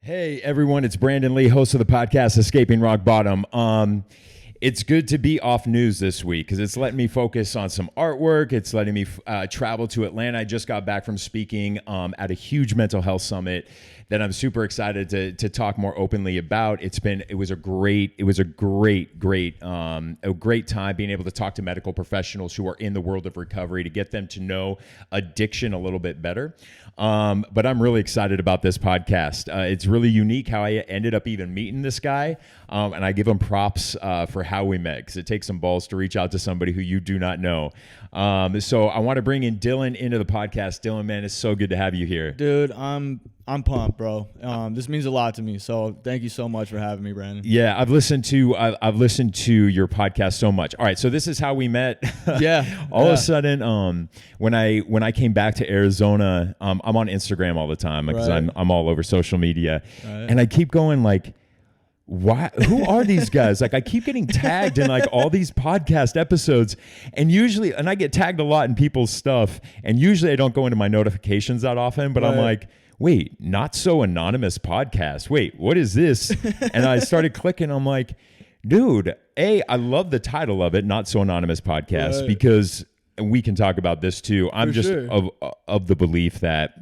Hey everyone, it's Brandon Lee, host of the podcast Escaping Rock Bottom. It's good to be off news this week because it's letting me focus on some artwork. It's letting me travel to Atlanta. I just got back from speaking at a huge mental health summit that I'm super excited to talk more openly about. It was a great time being able to talk to medical professionals who are in the world of recovery to get them to know addiction a little bit better. But I'm really excited about this podcast. It's really unique how I ended up even meeting this guy. And I give him props for how we met, because it takes some balls to reach out to somebody who you do not know. So I want to bring in Dylan into the podcast. Dylan, man, it's so good to have you here. Dude, I'm pumped, bro. This means a lot to me. So thank you so much for having me, Brandon. Yeah, I've listened to your podcast so much. All right, so this is how we met. Yeah. All of a sudden, when I came back to Arizona, I'm on Instagram all the time because I'm all over social media, and I keep going like, why? Who are these guys? Like, I keep getting tagged in like all these podcast episodes, and I get tagged a lot in people's stuff, and usually I don't go into my notifications that often, but I'm like, wait, Not So Anonymous podcast. Wait, what is this? And I started clicking. I'm like, dude, I love the title of it, Not So Anonymous podcast, because we can talk about this too. I'm of the belief that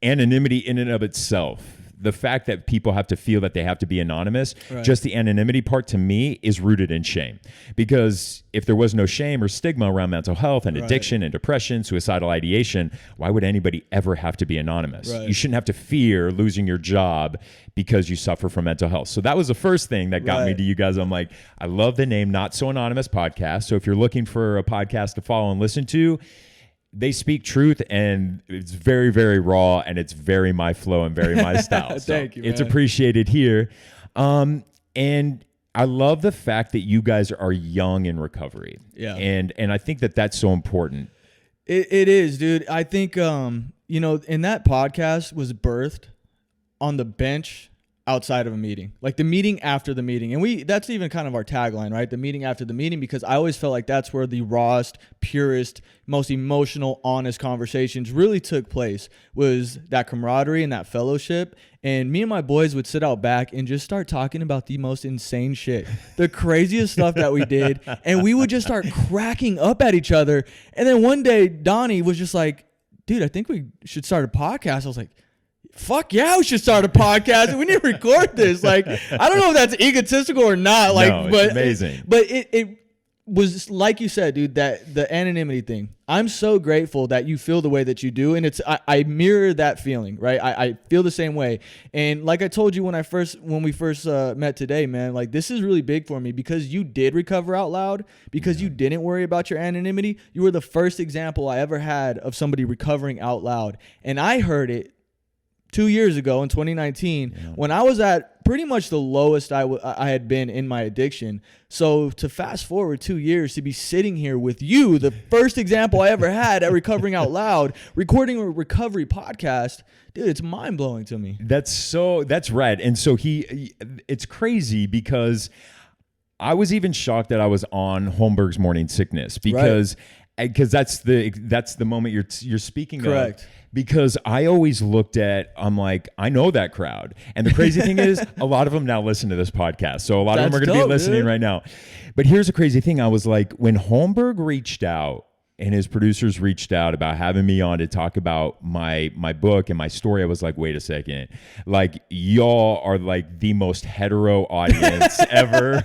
anonymity in and of itself, the fact that people have to feel that they have to be anonymous, just the anonymity part to me is rooted in shame. Because if there was no shame or stigma around mental health and addiction and depression, suicidal ideation, why would anybody ever have to be anonymous? You shouldn't have to fear losing your job because you suffer from mental health. So that was the first thing that got me to you guys. I'm like, I love the name Not So Anonymous podcast. So if you're looking for a podcast to follow and listen to, they speak truth, and it's very, very raw, and it's very my flow and very my style. So Thank you, man. It's appreciated here. And I love the fact that you guys are young in recovery. Yeah. And I think that that's so important. It is, dude. I think, and that podcast was birthed on the bench outside of a meeting, like the meeting after the meeting. And that's even kind of our tagline, right? The meeting after the meeting, because I always felt like that's where the rawest, purest, most emotional, honest conversations really took place, was that camaraderie and that fellowship. And me and my boys would sit out back and just start talking about the most insane shit, the craziest stuff that we did. And we would just start cracking up at each other. And then one day Donnie was just like, dude, I think we should start a podcast. I was like, fuck yeah, we should start a podcast and we need to record this. Like, I don't know if that's egotistical or not. Like, no, but it's amazing. But it was like you said, dude, that the anonymity thing. I'm so grateful that you feel the way that you do, and I mirror that feeling, right? I feel the same way. And like I told you when we first met today, man, like this is really big for me because you did recover out loud, because you didn't worry about your anonymity. You were the first example I ever had of somebody recovering out loud, and I heard it 2 years ago in 2019 when I was at pretty much the lowest I had been in my addiction. So to fast forward 2 years to be sitting here with you, the first example I ever had at Recovering Out Loud, recording a recovery podcast, dude, it's mind blowing to me. That's right. And so it's crazy because I was even shocked that I was on Holmberg's Morning Sickness because that's the moment you're speaking of. Because I always looked at, I'm like, I know that crowd. And the crazy thing is, a lot of them now listen to this podcast. So a lot of them are going to be listening right now. But here's the crazy thing. I was like, when Holmberg reached out and his producers reached out about having me on to talk about my book and my story, I was like, wait a second. Like, y'all are like the most hetero audience ever.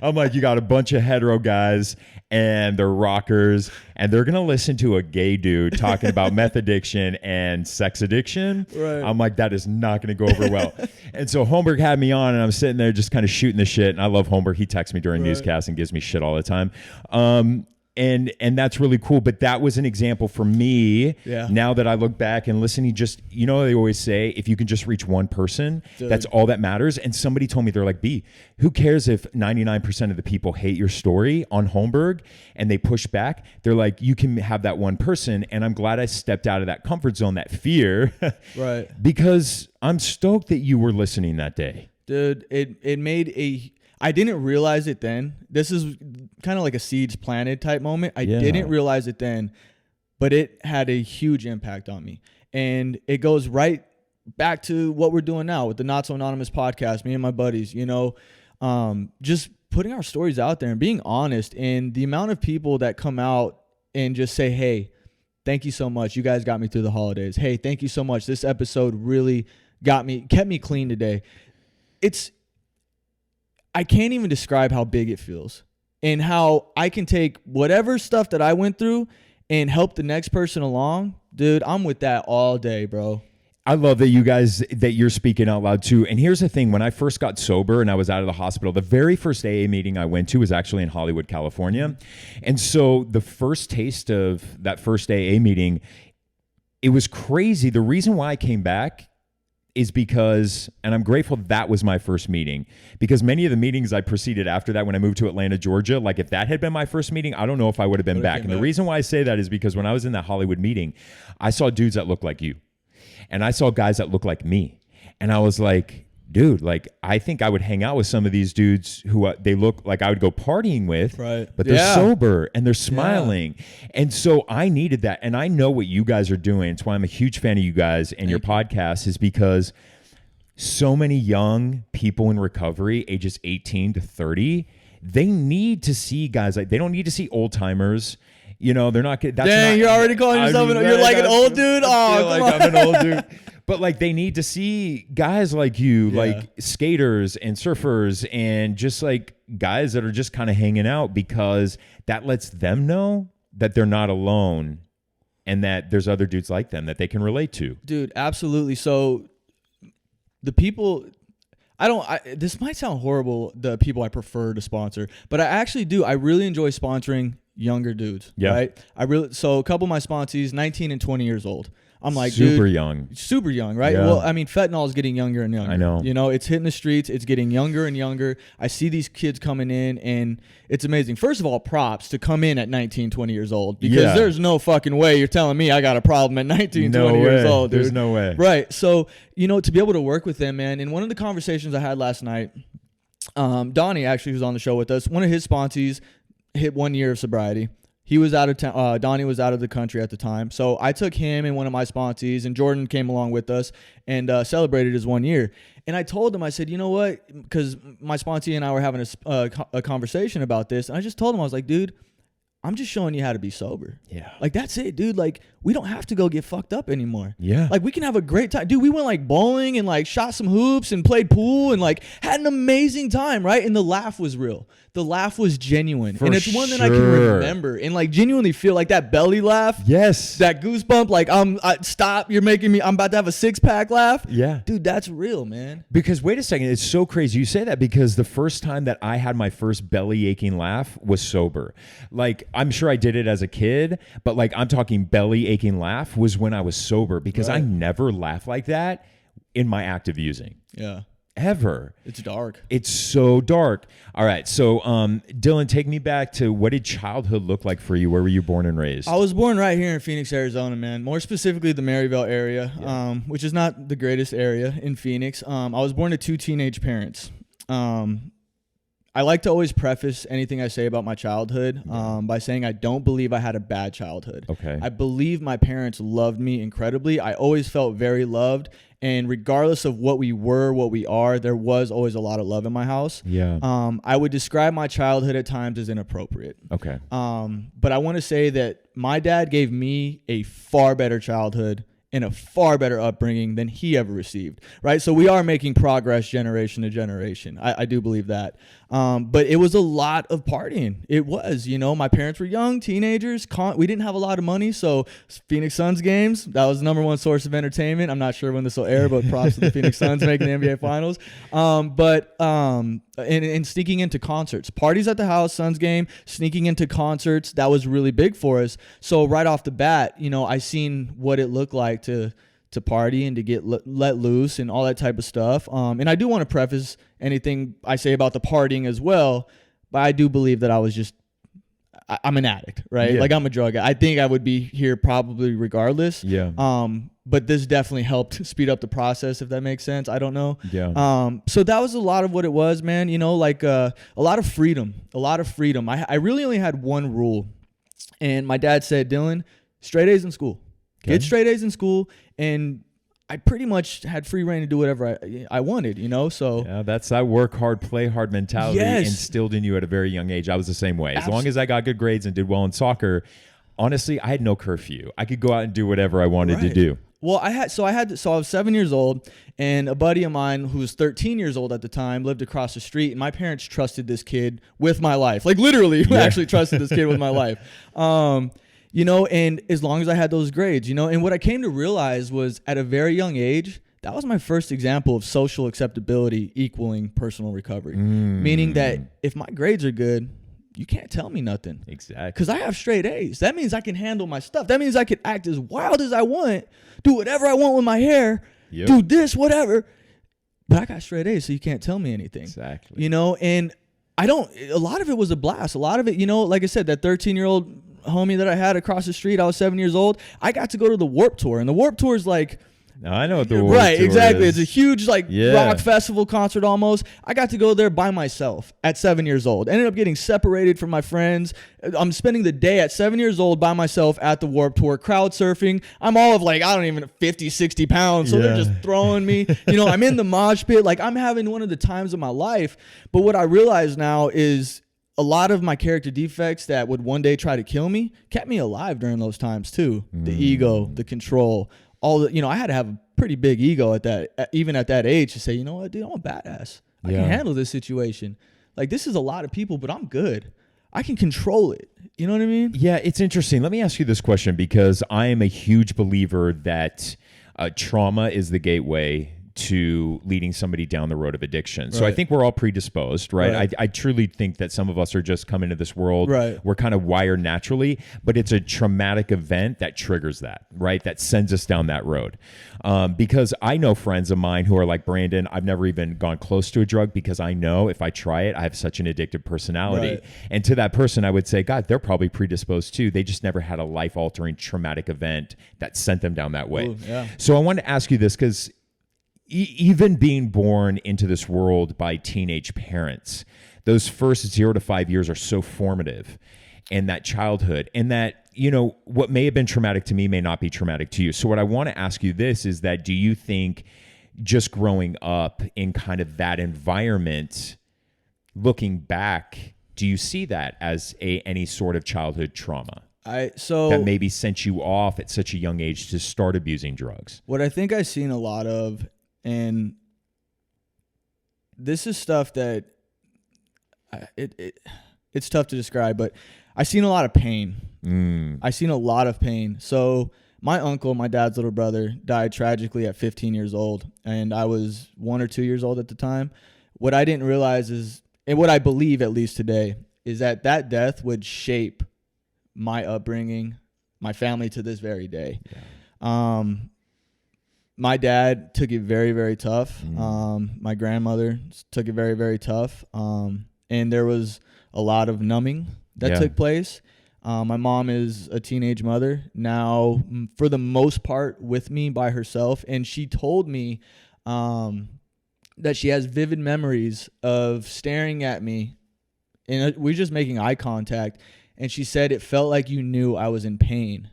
I'm like, you got a bunch of hetero guys and they're rockers, and they're going to listen to a gay dude talking about meth addiction and sex addiction. Right. I'm like, that is not going to go over well. And so Holmberg had me on, and I'm sitting there just kind of shooting the shit. And I love Holmberg. He texts me during newscasts and gives me shit all the time. And that's really cool. But that was an example for me. Yeah. Now that I look back and listening, just, they always say, if you can just reach one person, that's all that matters. And somebody told me, they're like, B, who cares if 99% of the people hate your story on Holmberg and they push back? They're like, you can have that one person. And I'm glad I stepped out of that comfort zone, that fear. Because I'm stoked that you were listening that day. Dude, it made I didn't realize it then. This is kind of like a seeds planted type moment. I didn't realize it then, but it had a huge impact on me. And it goes right back to what we're doing now with the Not So Anonymous podcast, me and my buddies, you know, just putting our stories out there and being honest. And the amount of people that come out and just say, hey, thank you so much. You guys got me through the holidays. Hey, thank you so much. This episode really kept me clean today. I can't even describe how big it feels and how I can take whatever stuff that I went through and help the next person along. Dude, I'm with that all day, bro. I love that you're speaking out loud too. And here's the thing. When I first got sober and I was out of the hospital, the very first AA meeting I went to was actually in Hollywood, California. And so the first taste of that first AA meeting, it was crazy. The reason why I came back is because, and I'm grateful that was my first meeting, because many of the meetings I proceeded after that when I moved to Atlanta, Georgia, like if that had been my first meeting, I don't know if I would have been back. And the reason why I say that is because when I was in that Hollywood meeting, I saw dudes that looked like you. And I saw guys that look like me. And I was like, dude, like, I think I would hang out with some of these dudes who they look like I would go partying with, right? But they're sober and they're smiling. Yeah. And so I needed that. And I know what you guys are doing. It's why I'm a huge fan of you guys and your podcast, is because so many young people in recovery, ages 18 to 30, they need to see guys like, they don't need to see old timers. You know, they're not. Dang, you're already calling yourself you're like an old dude. Oh, like I'm an old dude. But like they need to see guys like you, like skaters and surfers, and just like guys that are just kind of hanging out, because that lets them know that they're not alone, and that there's other dudes like them that they can relate to. Dude, absolutely. So the people. This might sound horrible, the people I prefer to sponsor, but I actually do. I really enjoy sponsoring younger dudes, right? So a couple of my sponsees, 19 and 20 years old. I'm like, super young, right? Yeah. Well, I mean, fentanyl is getting younger and younger. I know. You know, it's hitting the streets. It's getting younger and younger. I see these kids coming in, and it's amazing. First of all, props to come in at 19, 20 years old, because there's no fucking way you're telling me I got a problem at 19, 20 years old, dude. There's no way. Right. So, you know, to be able to work with them, man, in one of the conversations I had last night, Donnie actually was on the show with us. One of his sponsees hit 1 year of sobriety. He was out of town. Donnie was out of the country at the time. So I took him and one of my sponsees, and Jordan came along with us and celebrated his 1 year. And I told him, I said, you know what? Because my sponsee and I were having a conversation about this. And I just told him, I was like, dude, I'm just showing you how to be sober. Yeah. Like, that's it, dude. Like, we don't have to go get fucked up anymore. Yeah. Like, we can have a great time. Dude, we went like bowling and like shot some hoops and played pool and like had an amazing time, right? And the laugh was real. The laugh was genuine. And it's one that I can remember and like genuinely feel, like that belly laugh. Yes. That goosebump, like, stop, you're making me, I'm about to have a 6-pack laugh. Yeah. Dude, that's real, man. Because wait a second, it's so crazy you say that, because the first time that I had my first belly aching laugh was sober. Like, I'm sure I did it as a kid, but like I'm talking belly aching laugh was when I was sober, because I never laughed like that in my active using. Yeah. Ever. It's dark. It's so dark. All right. So, Dylan, take me back to, what did childhood look like for you? Where were you born and raised? I was born right here in Phoenix, Arizona, man. More specifically, the Maryville area, which is not the greatest area in Phoenix. I was born to 2 teenage parents. I like to always preface anything I say about my childhood by saying I don't believe I had a bad childhood. Okay. I believe my parents loved me incredibly. I always felt very loved. And regardless of what we were, what we are, there was always a lot of love in my house. Yeah. I would describe my childhood at times as inappropriate. Okay. But I want to say that my dad gave me a far better childhood and a far better upbringing than he ever received, right? So we are making progress generation to generation. I do believe that. But it was a lot of partying. It was, you know, my parents were young, teenagers. We didn't have a lot of money, so Phoenix Suns games, that was the number one source of entertainment. I'm not sure when this will air, but props to the Phoenix Suns making the NBA Finals. And sneaking into concerts. Parties at the house, Suns game, sneaking into concerts, that was really big for us. So right off the bat, you know, I seen what it looked like to party and to get let loose and all that type of stuff. And I do want to preface anything I say about the partying as well, but I do believe that I was just, I'm an addict, right? Yeah. Like, I'm a drug addict. I think I would be here probably regardless. Yeah. But this definitely helped speed up the process, if that makes sense. I don't know. Yeah. So that was a lot of what it was, man. You know, like a lot of freedom. I really only had one rule. And my dad said, Dylan, straight A's in school. Okay. Get straight A's in school. And I pretty much had free reign to do whatever I wanted, you know? So yeah, that's that work hard, play hard mentality Yes. instilled in you at a very young age. I was the same way. As long as I got good grades and did well in soccer, honestly, I had no curfew. I could go out and do whatever I wanted to do. Well, I was 7 years old, and a buddy of mine who was 13 years old at the time lived across the street, and my parents trusted this kid with my life. Like literally, actually trusted this kid with my life. You know, and as long as I had those grades, you know, and what I came to realize was at a very young age, that was my first example of social acceptability equaling personal recovery. Meaning that if my grades are good, you can't tell me nothing. Exactly. Because I have straight A's. That means I can handle my stuff. That means I can act as wild as I want, do whatever I want with my hair, do this, whatever. But I got straight A's, so you can't tell me anything. Exactly. You know, and a lot of it was a blast. A lot of it, you know, like I said, that 13-year-old homie that I had across the street, I was 7 years old. I got to go to the Warped Tour, and the Warped Tour is like, no, I know what the Warped Tour exactly. is. It's a huge rock festival concert almost. I got to go there by myself at 7 years old. Ended up getting separated from my friends. I'm spending the day at 7 years old by myself at the Warped Tour, crowd surfing. I'm all of 50, 60 pounds. So they're just throwing me. You know, I'm in the mosh pit. Like I'm having one of the times of my life. But what I realize now is a lot of my character defects that would one day try to kill me kept me alive during those times too. The ego, the control, all the, you know, I had to have a pretty big ego even at that age to say, you know what, dude, I'm a badass. I can handle this situation. Like this is a lot of people, but I'm good. I can control it. You know what I mean? Yeah, it's interesting. Let me ask you this question because I am a huge believer that trauma is the gateway to leading somebody down the road of addiction. So I think we're all predisposed, right? I truly think that some of us are just coming to this world. We're kind of wired naturally, but it's a traumatic event that triggers that, right? That sends us down that road. Because I know friends of mine who are like, Brandon, I've never even gone close to a drug because I know if I try it, I have such an addictive personality. And to that person, I would say, God, they're probably predisposed too. They just never had a life-altering traumatic event that sent them down that way. Ooh, yeah. So I wanted to ask you this because even being born into this world by teenage parents, those first 0 to 5 years are so formative, and that childhood, and that, you know, what may have been traumatic to me may not be traumatic to you. So what I want to ask you this is that, do you think just growing up in kind of that environment, looking back, do you see that as any sort of childhood trauma? That maybe sent you off at such a young age to start abusing drugs? What I think I've seen a lot of, and this is stuff that it's tough to describe, but I've seen a lot of pain. I've seen a lot of pain. So my uncle, my dad's little brother, died tragically at 15 years old, and I was 1 or 2 years old at the time. What I didn't realize is, and what I believe at least today, is that death would shape my upbringing, my family to this very day. My dad took it very, very tough. My grandmother took it very, very tough. And there was a lot of numbing that took place. My mom is a teenage mother now, for the most part, with me by herself. And she told me that she has vivid memories of staring at me, and we're just making eye contact. And she said it felt like you knew I was in pain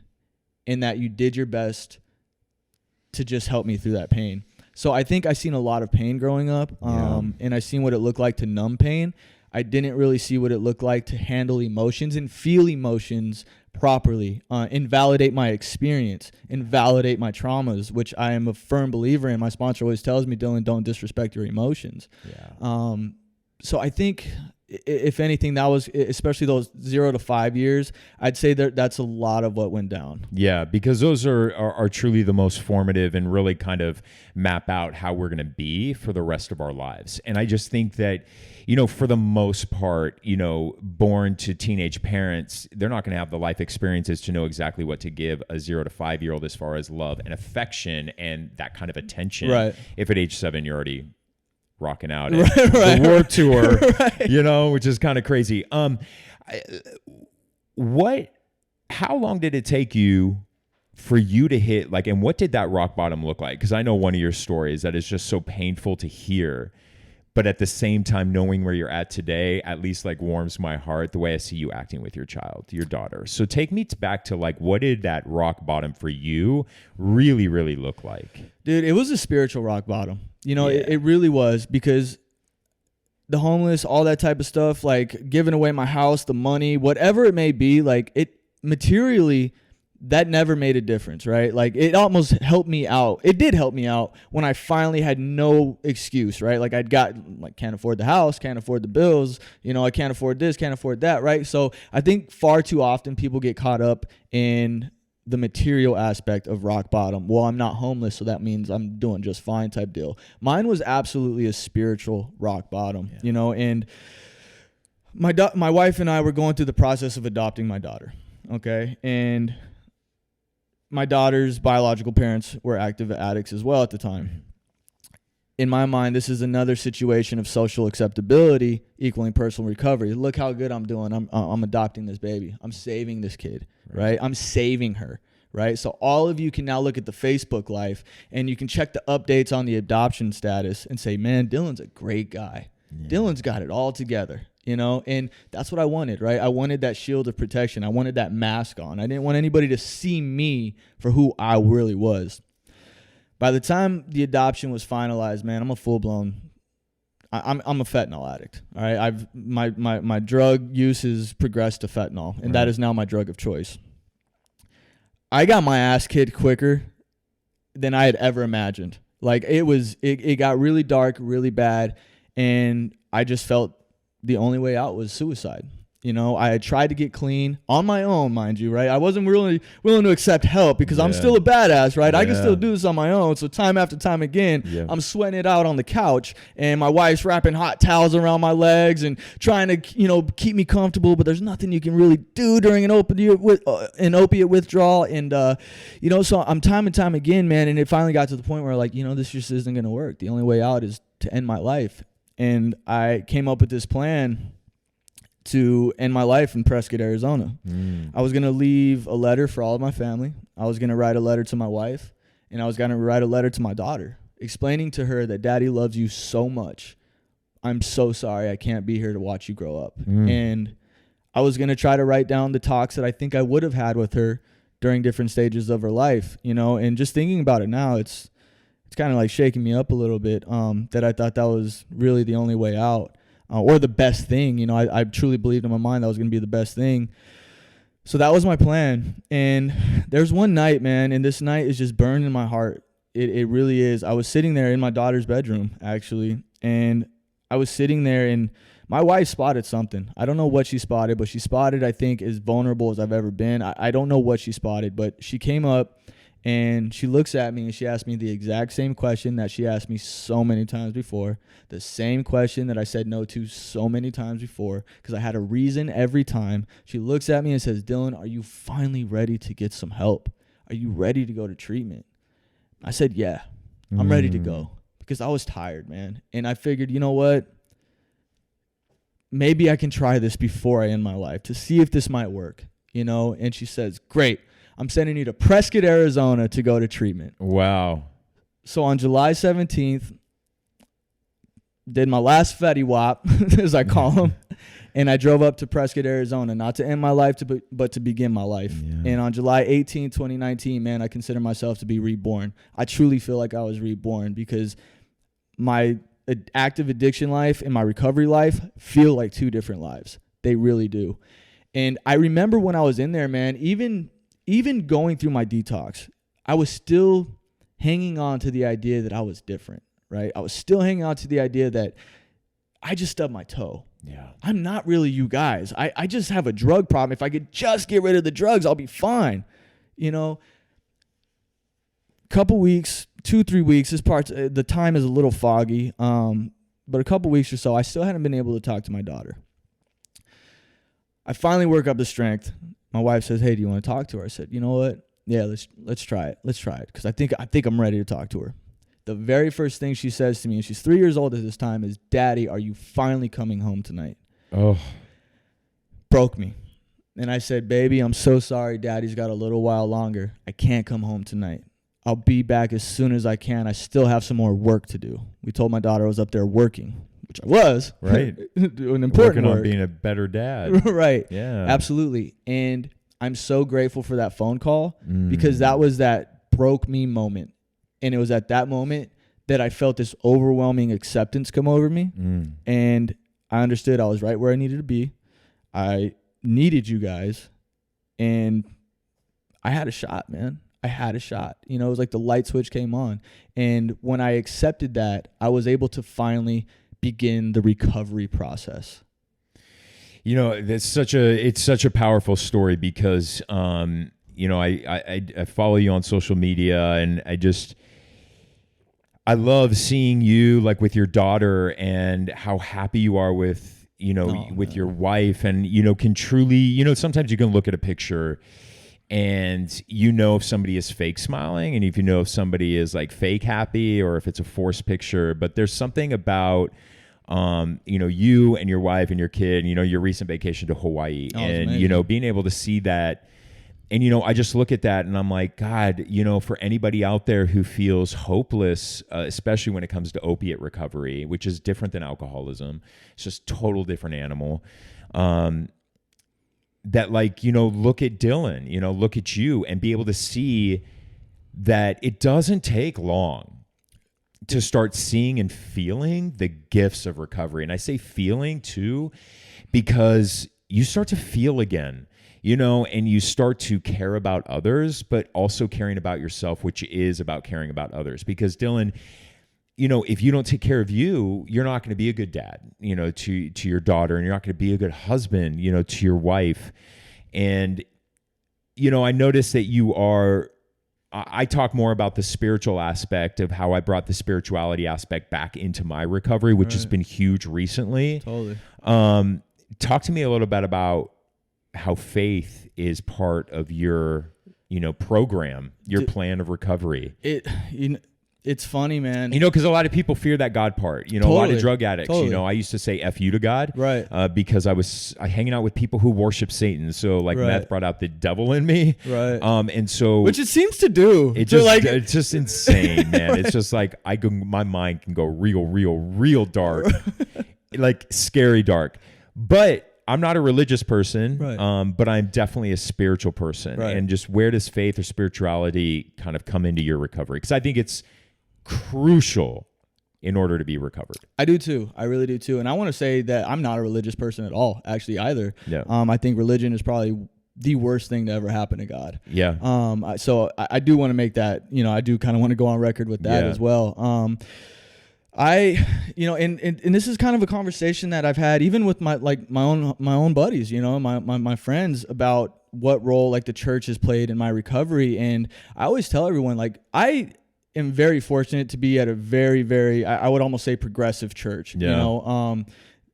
and that you did your best to just help me through that pain. So I think I've seen a lot of pain growing up, and I've seen what it looked like to numb pain. I didn't really see what it looked like to handle emotions and feel emotions properly, invalidate my experience, invalidate my traumas, which I am a firm believer in. My sponsor always tells me, Dylan, don't disrespect your emotions. So I think, if anything, that was, especially those 0 to 5 years, I'd say that's a lot of what went down. Yeah, because those are truly the most formative and really kind of map out how we're going to be for the rest of our lives. And I just think that, you know, for the most part, you know, born to teenage parents, they're not going to have the life experiences to know exactly what to give a 0 to 5 year old as far as love and affection and that kind of attention. If at age 7 you're already rocking out at the Warped Tour, you know, which is kind of crazy. How long did it take you for you to hit, like, and what did that rock bottom look like? Because I know one of your stories that is just so painful to hear, but at the same time, knowing where you're at today at least like warms my heart the way I see you acting with your child, your daughter. So take me back to like, what did that rock bottom for you really, really look like? Dude, it was a spiritual rock bottom. You know, it really was, because the homeless, all that type of stuff, like giving away my house, the money, whatever it may be, like it materially, that never made a difference, right? Like it almost helped me out. It did help me out when I finally had no excuse, right? Like can't afford the house, can't afford the bills, you know, I can't afford this, can't afford that, right? So I think far too often people get caught up in the material aspect of rock bottom. Well, I'm not homeless, so that means I'm doing just fine type deal. Mine was absolutely a spiritual rock bottom, you know, and my wife and I were going through the process of adopting my daughter, okay? And my daughter's biological parents were active addicts as well at the time. In my mind, this is another situation of social acceptability equaling personal recovery. Look how good I'm doing. I'm adopting this baby. I'm saving this kid, right? I'm saving her, right? So all of you can now look at the Facebook life and you can check the updates on the adoption status and say, man, Dylan's a great guy. Yeah. Dylan's got it all together. You know, and that's what I wanted, right? I wanted that shield of protection. I wanted that mask on. I didn't want anybody to see me for who I really was. By the time the adoption was finalized, man, I'm a full-blown, I'm a fentanyl addict, all right? My drug use has progressed to fentanyl, and that is now my drug of choice. I got my ass kicked quicker than I had ever imagined. Like, it got really dark, really bad, and I just felt the only way out was suicide. You know, I had tried to get clean on my own, mind you, right? I wasn't really willing to accept help because I'm still a badass, right? I can still do this on my own. So time after time again, I'm sweating it out on the couch, and my wife's wrapping hot towels around my legs and trying to, you know, keep me comfortable. But there's nothing you can really do during an opiate withdrawal. And, you know, so I'm time and time again, man. And it finally got to the point where, like, you know, this just isn't going to work. The only way out is to end my life. And I came up with this plan to end my life in Prescott, Arizona. I was going to leave a letter for all of my family. I was going to write a letter to my wife, and I was going to write a letter to my daughter, explaining to her that Daddy loves you so much. I'm so sorry I can't be here to watch you grow up. And I was going to try to write down the talks that I think I would have had with her during different stages of her life, you know, and just thinking about it now, it's kind of like shaking me up a little bit, that I thought that was really the only way out, or the best thing. You know, I truly believed in my mind that was going to be the best thing. So that was my plan. And there's one night, man, and this night is just burned in my heart. It really is. I was sitting there in my daughter's bedroom, actually, and I was sitting there, and my wife spotted something. I don't know what she spotted, but she spotted, I think, as vulnerable as I've ever been. I don't know what she spotted, but she came up, and she looks at me and she asked me the exact same question that she asked me so many times before. The same question that I said no to so many times before, because I had a reason every time. She looks at me and says, Dylan, are you finally ready to get some help? Are you ready to go to treatment? I said, yeah, I'm ready to go, because I was tired, man. And I figured, you know what? Maybe I can try this before I end my life to see if this might work, you know? And she says, great. I'm sending you to Prescott, Arizona to go to treatment. Wow. So on July 17th, did my last Fetty Wap, as I call them, and I drove up to Prescott, Arizona, not to end my life, but to begin my life. Yeah. And on July 18th, 2019, man, I consider myself to be reborn. I truly feel like I was reborn, because my active addiction life and my recovery life feel like two different lives. They really do. And I remember when I was in there, man, even going through my detox, I was still hanging on to the idea that I was different, right? I was still hanging on to the idea that I just stubbed my toe. Yeah. I'm not really you guys. I just have a drug problem. If I could just get rid of the drugs, I'll be fine. You know, couple weeks, 2-3 weeks, the time is a little foggy, but a couple weeks or so, I still hadn't been able to talk to my daughter. I finally work up the strength. My wife says, hey, do you want to talk to her? I said, you know what? Yeah, let's try it. Let's try it, because I think I'm ready to talk to her. The very first thing she says to me, and she's 3 years old at this time, is, Daddy, are you finally coming home tonight? Oh. Broke me. And I said, baby, I'm so sorry. Daddy's got a little while longer. I can't come home tonight. I'll be back as soon as I can. I still have some more work to do. We told my daughter I was up there working, which I was. Right. Doing important Working work. on being a better dad. Right. Yeah. Absolutely. And I'm so grateful for that phone call because that broke me moment. And it was at that moment that I felt this overwhelming acceptance come over me. And I understood I was right where I needed to be. I needed you guys. And I had a shot, man. I had a shot. You know, it was like the light switch came on. And when I accepted that, I was able to finally begin the recovery process. You know, it's such a powerful story because, you know, I follow you on social media, and I love seeing you like with your daughter and how happy you are with, you know, with your wife, and, you know, can truly, you know, sometimes you can look at a picture and you know if somebody is fake smiling, and if you know if somebody is like fake happy, or if it's a forced picture. But there's something about, you know, you and your wife and your kid, you know, your recent vacation to Hawaii, and, you know, being able to see that. And, you know, I just look at that and I'm like, God, you know, for anybody out there who feels hopeless, especially when it comes to opiate recovery, which is different than alcoholism, it's just total different animal. That, like, you know, look at Dylan, you know, look at you, and be able to see that it doesn't take long to start seeing and feeling the gifts of recovery. And I say feeling too, because you start to feel again, you know, and you start to care about others, but also caring about yourself, which is about caring about others. Because Dylan, you know, if you don't take care of you, you're not going to be a good dad, you know, to your daughter, and you're not going to be a good husband, you know, to your wife. And, you know, I noticed that you are, I talk more about the spiritual aspect of how I brought the spirituality aspect back into my recovery, which has been huge recently. Totally. Talk to me a little bit about how faith is part of your, you know, program, your plan of recovery. It's funny, man. You know, because a lot of people fear that God part. You know, a lot of drug addicts. Totally. You know, I used to say "F you" to God, right? Because I was hanging out with people who worship Satan. So, like, meth brought out the devil in me, right? And so, which it seems to do. It just, like, it's just insane, man. It's just like my mind can go real dark, like scary dark. But I'm not a religious person, but I'm definitely a spiritual person. Right. And just, where does faith or spirituality kind of come into your recovery? Because I think it's crucial in order to be recovered. I do too. I really do too. And I want to say that I'm not a religious person at all, actually, either. Yeah. I think religion is probably the worst thing to ever happen to God. Yeah. So I do want to make that, you know, I do kind of want to go on record with that as well. You know, and this is kind of a conversation that I've had even with my own buddies, you know, my friends, about what role like the church has played in my recovery. And I always tell everyone, like, I am very fortunate to be at a very, very, I would almost say, progressive church. Yeah. You know,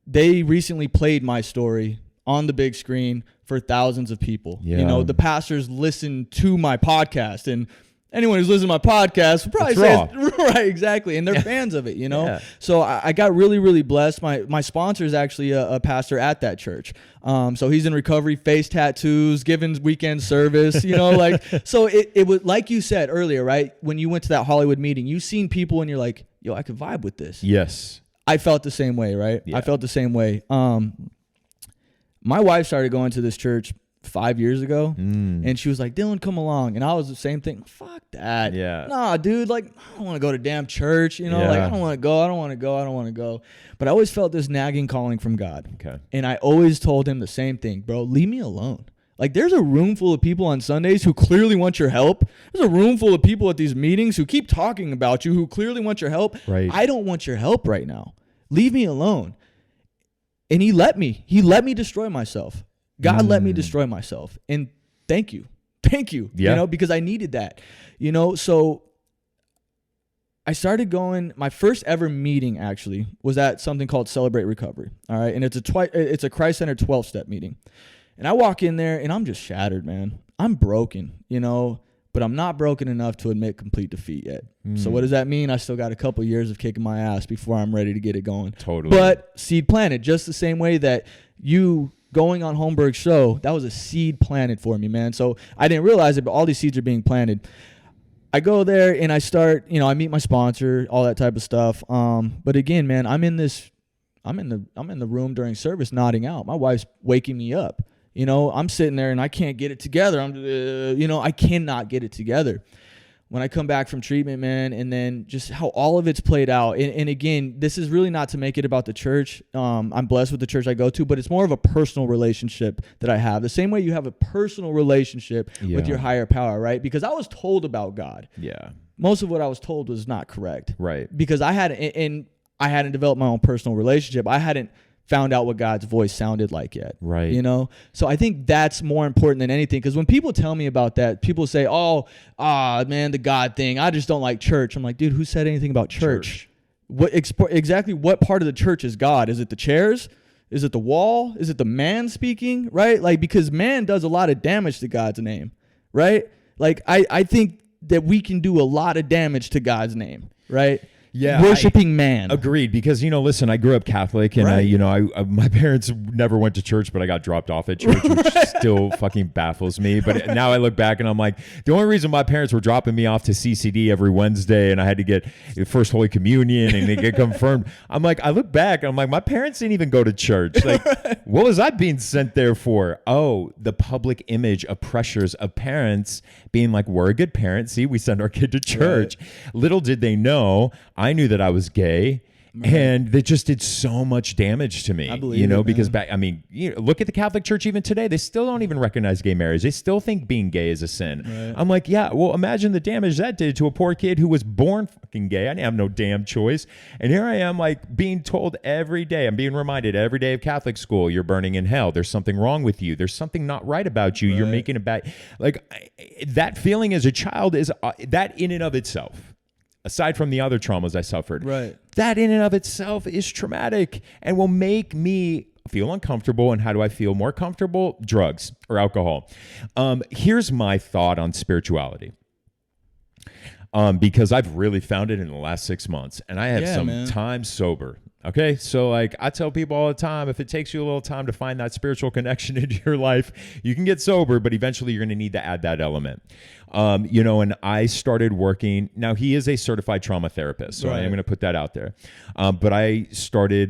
they recently played my story on the big screen for thousands of people. Yeah. You know, the pastors listen to my podcast, and anyone who's listening to my podcast will probably say, right, exactly. And they're fans of it, you know? Yeah. So I got really, really blessed. My sponsor is actually a pastor at that church. So he's in recovery, face tattoos, giving weekend service, you know, like, so it was, like you said earlier, right? When you went to that Hollywood meeting, you've seen people and you're like, yo, I could vibe with this. Yes. I felt the same way, right? Yeah. I felt the same way. My wife started going to this church 5 years ago, and she was like, Dylan, come along. And I was the same thing. Fuck that. Yeah. Nah, dude, like, I don't want to go to damn church, you know, like, I don't want to go. But I always felt this nagging calling from God. Okay. And I always told him the same thing, bro, leave me alone. Like, there's a room full of people on Sundays who clearly want your help. There's a room full of people at these meetings who keep talking about you, who clearly want your help. Right. I don't want your help right now. Leave me alone. And he let me destroy myself. God let me destroy myself. And thank you. Yeah. You know, because I needed that, you know? So I started going, my first ever meeting actually was at something called Celebrate Recovery. All right. And it's a Christ-centered 12-step meeting. And I walk in there and I'm just shattered, man. I'm broken, you know, but I'm not broken enough to admit complete defeat yet. So what does that mean? I still got a couple years of kicking my ass before I'm ready to get it going. Totally. But seed planted, just the same way that you going on Holmberg's show, that was a seed planted for me, man. So I didn't realize it, but all these seeds are being planted. I go there and I start, you know, I meet my sponsor, all that type of stuff. But again, man, I'm in this I'm in the room during service nodding out. My wife's waking me up. You know, I'm sitting there and I can't get it together. I cannot get it together. When I come back from treatment, man, and then just how all of it's played out. And again, this is really not to make it about the church. I'm blessed with the church I go to, but it's more of a personal relationship that I have. The same way you have a personal relationship with your higher power, right? Because I was told about God. Yeah. Most of what I was told was not correct. Right. Because I hadn't developed my own personal relationship. I hadn't found out what God's voice sounded like yet. Right. You know? So I think that's more important than anything. Because when people tell me about that, people say, man, the God thing, I just don't like church. I'm like, dude, who said anything about church? Exactly what part of the church is God? Is it the chairs? Is it the wall? Is it the man speaking? Right? Like, because man does a lot of damage to God's name. Right? Like, I think that we can do a lot of damage to God's name. Right? Yeah, worshiping man. Agreed. Because, listen, I grew up Catholic and I my parents never went to church, but I got dropped off at church, which still fucking baffles me. But now I look back and I'm like, the only reason my parents were dropping me off to CCD every Wednesday and I had to get First Holy Communion and they get confirmed. I'm like, I look back and I'm like, my parents didn't even go to church. Like, what was I being sent there for? Oh, the public image of pressures of parents being like, we're a good parent. See, we send our kid to church. Right. Little did they know, I knew that I was gay, and they just did so much damage to me. I believe because look at the Catholic Church even today. They still don't even recognize gay marriage. They still think being gay is a sin. Right. I'm like, yeah, well, imagine the damage that did to a poor kid who was born fucking gay. I didn't have no damn choice. And here I am, like, being told every day, I'm being reminded every day of Catholic school, you're burning in hell. There's something wrong with you. There's something not right about you. Right. You're making a bad, that feeling as a child is that in and of itself. Aside from the other traumas I suffered, right? That in and of itself is traumatic and will make me feel uncomfortable. And how do I feel more comfortable? Drugs or alcohol. Here's my thought on spirituality. Because I've really found it in the last 6 months, and I have some time sober. Okay, so like I tell people all the time, if it takes you a little time to find that spiritual connection into your life, you can get sober, but eventually you're going to need to add that element. And I started working. Now, he is a certified trauma therapist, so I am going to put that out there. But I started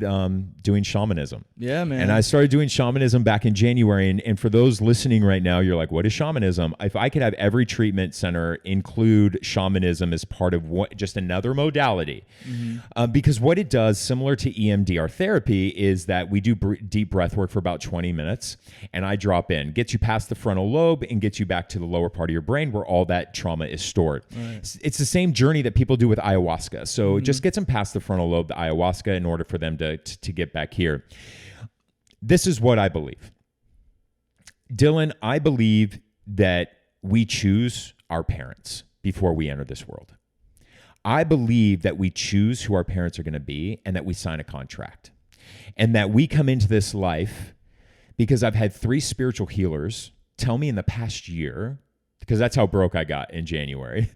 doing shamanism. Yeah, man. And I started doing shamanism back in January. And for those listening right now, you're like, what is shamanism? If I could have every treatment center include shamanism as part of just another modality. Mm-hmm. Because what it does, similar to EMDR therapy, is that we do deep breath work for about 20 minutes. And I drop in, gets you past the frontal lobe and gets you back to the lower part of your brain where all that trauma is stored. Right. It's the same journey that people do with ayahuasca. So it just gets them past the frontal lobe, the ayahuasca, in order for them to get back here. This is what I believe. Dylan, I believe that we choose our parents before we enter this world. I believe that we choose who our parents are going to be and that we sign a contract. And that we come into this life, because I've had 3 spiritual healers tell me in the past year, because that's how broke I got in January.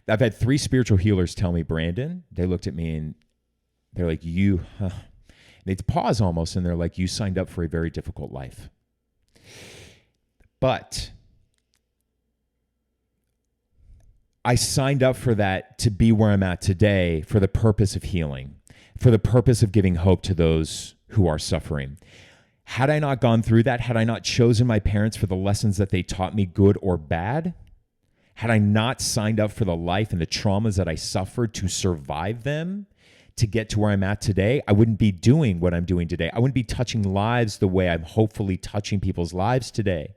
I've had 3 spiritual healers tell me, Brandon, they looked at me and they're like, they pause almost and they're like, you signed up for a very difficult life. But I signed up for that to be where I'm at today for the purpose of healing, for the purpose of giving hope to those who are suffering. Had I not gone through that, had I not chosen my parents for the lessons that they taught me, good or bad, had I not signed up for the life and the traumas that I suffered to survive them, to get to where I'm at today, I wouldn't be doing what I'm doing today. I wouldn't be touching lives the way I'm hopefully touching people's lives today.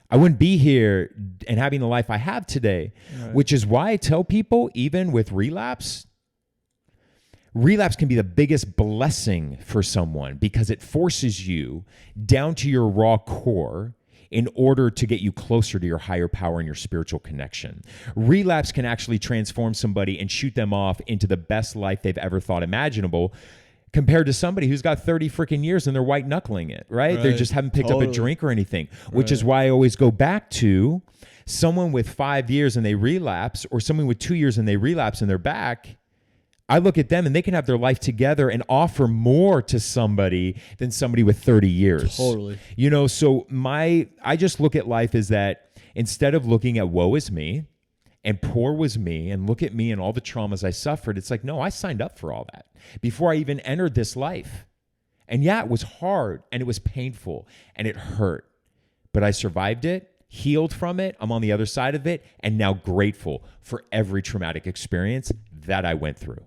I wouldn't be here and having the life I have today, right. Which is why I tell people, even with relapse can be the biggest blessing for someone because it forces you down to your raw core in order to get you closer to your higher power and your spiritual connection. Relapse can actually transform somebody and shoot them off into the best life they've ever thought imaginable, compared to somebody who's got 30 freaking years and they're white knuckling it, right? They just haven't picked up a drink or anything, which is why I always go back to someone with 5 years and they relapse, or someone with 2 years and they relapse and they're back. I look at them and they can have their life together and offer more to somebody than somebody with 30 years. Totally. So I just look at life as that instead of looking at woe is me and poor was me and look at me and all the traumas I suffered, it's like, no, I signed up for all that before I even entered this life. And yeah, it was hard and it was painful and it hurt, but I survived it, healed from it. I'm on the other side of it, and now grateful for every traumatic experience that I went through,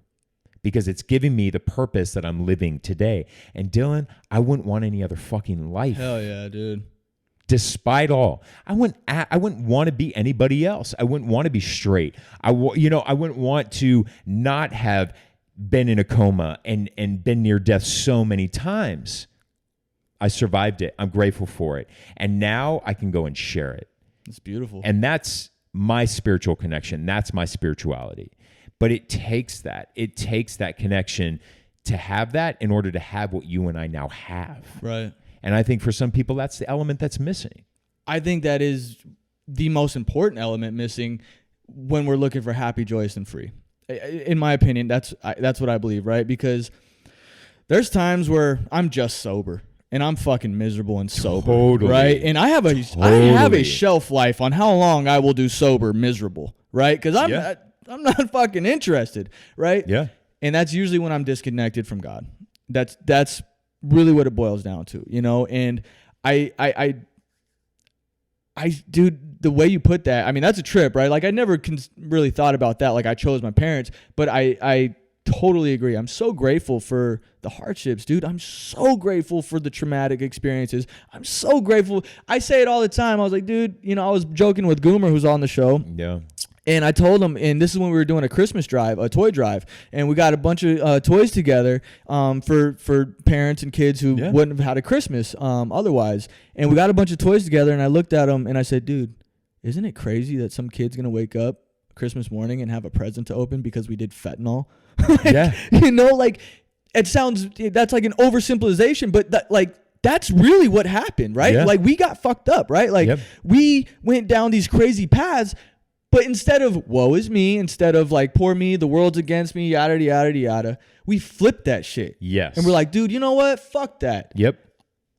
because it's giving me the purpose that I'm living today. And Dylan, I wouldn't want any other fucking life. Hell yeah, dude. Despite all, I wouldn't want to be anybody else. I wouldn't want to be straight. I wouldn't want to not have been in a coma and been near death so many times. I survived it. I'm grateful for it. And now I can go and share it. It's beautiful. And that's my spiritual connection. That's my spirituality. But it takes that. It takes that connection to have that in order to have what you and I now have. Right. And I think for some people, that's the element that's missing. I think that is the most important element missing when we're looking for happy, joyous, and free. In my opinion, that's what I believe, right? Because there's times where I'm just sober and I'm fucking miserable and sober, Totally. right? And I have a shelf life on how long I will do sober miserable, right? Because I'm not fucking interested, right? Yeah. And that's usually when I'm disconnected from God. That's really what it boils down to, you know? And I dude, the way you put that, I mean, that's a trip, right? Like I never really thought about that. Like I chose my parents, but I totally agree. I'm so grateful for the hardships, dude. I'm so grateful for the traumatic experiences. I'm so grateful. I say it all the time. I was like, dude, you know, I was joking with Goomer, who's on the show. Yeah. And I told him, and this is when we were doing a Christmas drive, a toy drive, and we got a bunch of toys together for parents and kids who wouldn't have had a Christmas otherwise. And we got a bunch of toys together, and I looked at them, and I said, dude, isn't it crazy that some kid's going to wake up Christmas morning and have a present to open because we did fentanyl? Yeah. You know, like, that's like an oversimplification, but that's really what happened, right? Yeah. Like, we got fucked up, right? Like, we went down these crazy paths. But instead of woe is me, instead of like poor me, the world's against me, yada, yada, yada, we flipped that shit. Yes. And we're like, dude, you know what? Fuck that. Yep.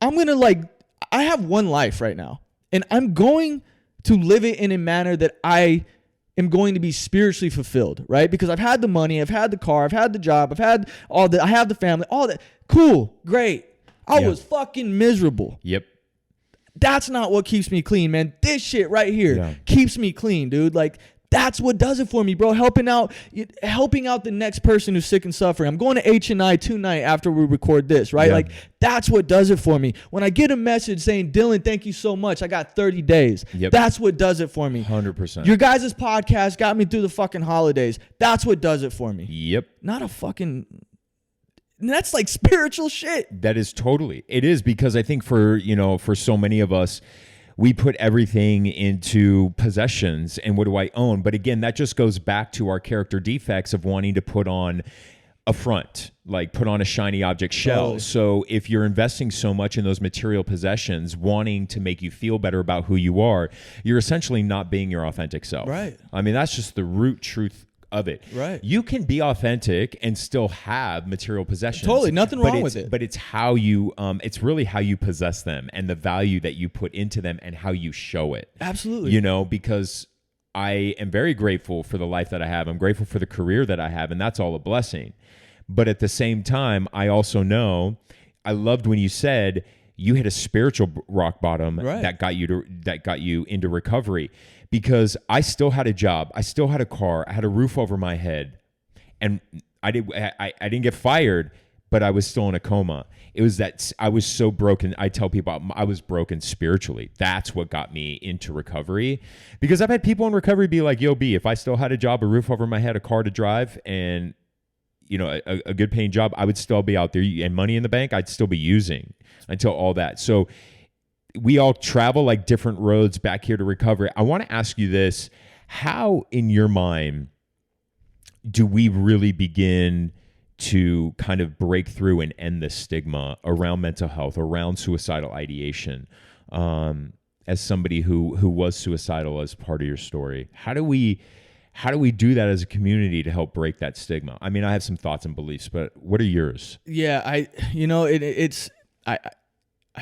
I'm going to I have one life right now. And I'm going to live it in a manner that I am going to be spiritually fulfilled, right? Because I've had the money, I've had the car, I've had the job, I have the family, all that. Cool, great. I was fucking miserable. Yep. That's not what keeps me clean, man. This shit right here keeps me clean, dude. Like, that's what does it for me, bro. Helping out the next person who's sick and suffering. I'm going to H&I tonight after we record this, right? Yeah. Like, that's what does it for me. When I get a message saying, Dylan, thank you so much. I got 30 days. Yep. That's what does it for me. 100%. Your guys' podcast got me through the fucking holidays. That's what does it for me. Yep. Not a fucking... That's like spiritual shit. That is totally. It is, because I think for so many of us, we put everything into possessions and what do I own? But again, that just goes back to our character defects of wanting to put on a front, like put on a shiny object shell. So if you're investing so much in those material possessions, wanting to make you feel better about who you are, you're essentially not being your authentic self. Right. I mean, that's just the root truth of it. Right. You can be authentic and still have material possessions. Totally. Nothing wrong with it. But it's how you, it's really how you possess them and the value that you put into them and how you show it. Absolutely. You know, because I am very grateful for the life that I have. I'm grateful for the career that I have, and that's all a blessing. But at the same time, I also know, I loved when you said you hit a spiritual rock bottom that got you into recovery. Because I still had a job, I still had a car, I had a roof over my head, and I didn't get fired, but I was still in a coma. It was that I was so broken. I tell people I was broken spiritually. That's what got me into recovery. Because I've had people in recovery be like, "Yo, B, if I still had a job, a roof over my head, a car to drive, and a good paying job, I would still be out there, and money in the bank, I'd still be using until all that." So we all travel like different roads back here to recovery. I want to ask you this. How, in your mind, do we really begin to kind of break through and end the stigma around mental health, around suicidal ideation? As somebody who was suicidal as part of your story, how do we do that as a community to help break that stigma? I mean, I have some thoughts and beliefs, but what are yours? Yeah, I